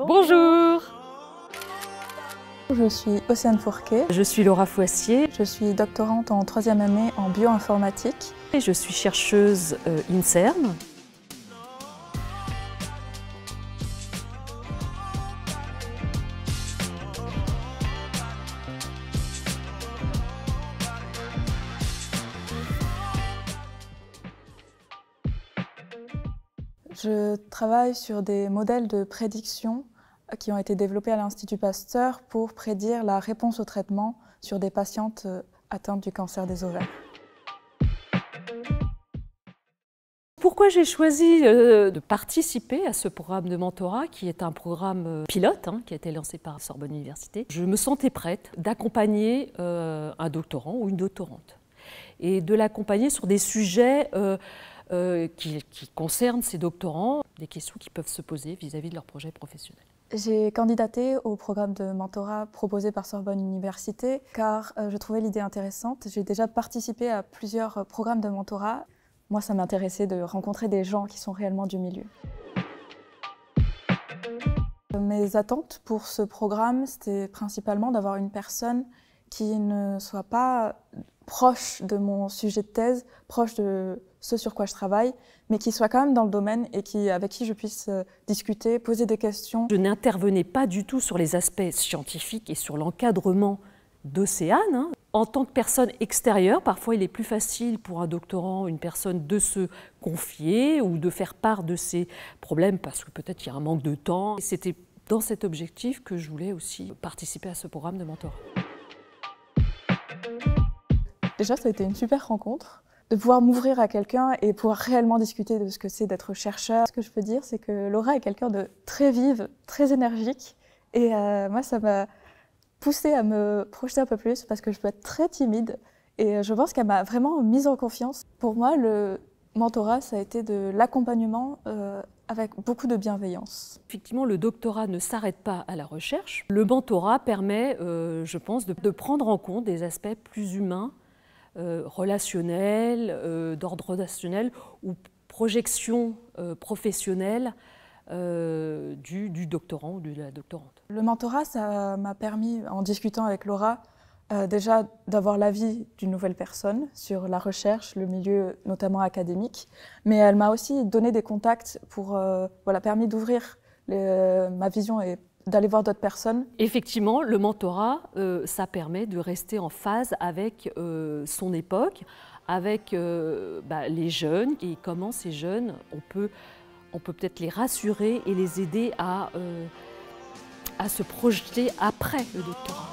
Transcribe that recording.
Bonjour. Je suis Océane Fourquet. Je suis Laura Foissier. Je suis doctorante en 3e année en bioinformatique. Et je suis chercheuse INSERM. Je travaille sur des modèles de prédiction qui ont été développés à l'Institut Pasteur pour prédire la réponse au traitement sur des patientes atteintes du cancer des ovaires. Pourquoi j'ai choisi de participer à ce programme de mentorat qui est un programme pilote qui a été lancé par Sorbonne Université? Je me sentais prête d'accompagner un doctorant ou une doctorante et de l'accompagner sur des sujets qui concernent ces doctorants, des questions qui peuvent se poser vis-à-vis de leur projet professionnel. J'ai candidaté au programme de mentorat proposé par Sorbonne Université car je trouvais l'idée intéressante. J'ai déjà participé à plusieurs programmes de mentorat. Moi, ça m'intéressait de rencontrer des gens qui sont réellement du milieu. Mes attentes pour ce programme, c'était principalement d'avoir une personne qui ne soit pas proche de mon sujet de thèse, proche de ce sur quoi je travaille, mais qui soit quand même dans le domaine et avec qui je puisse discuter, poser des questions. Je n'intervenais pas du tout sur les aspects scientifiques et sur l'encadrement d'Océane. En tant que personne extérieure, parfois il est plus facile pour un doctorant, une personne, de se confier ou de faire part de ses problèmes parce que peut-être il y a un manque de temps. C'était dans cet objectif que je voulais aussi participer à ce programme de mentorat. Déjà, ça a été une super rencontre, de pouvoir m'ouvrir à quelqu'un et pouvoir réellement discuter de ce que c'est d'être chercheur. Ce que je peux dire, c'est que Laura est quelqu'un de très vive, très énergique. Et moi, ça m'a poussée à me projeter un peu plus parce que je peux être très timide. Et je pense qu'elle m'a vraiment mise en confiance. Pour moi, le mentorat, ça a été de l'accompagnement avec beaucoup de bienveillance. Effectivement, le doctorat ne s'arrête pas à la recherche. Le mentorat permet, je pense, de prendre en compte des aspects plus humains, relationnel, d'ordre relationnel ou projection professionnelle du doctorant ou de la doctorante. Le mentorat, ça m'a permis, en discutant avec Laura, déjà d'avoir l'avis d'une nouvelle personne sur la recherche, le milieu notamment académique, mais elle m'a aussi donné des contacts pour, permis d'ouvrir ma vision et d'aller voir d'autres personnes. Effectivement, le mentorat, ça permet de rester en phase avec son époque, avec les jeunes et comment ces jeunes, on peut peut-être les rassurer et les aider à se projeter après le doctorat.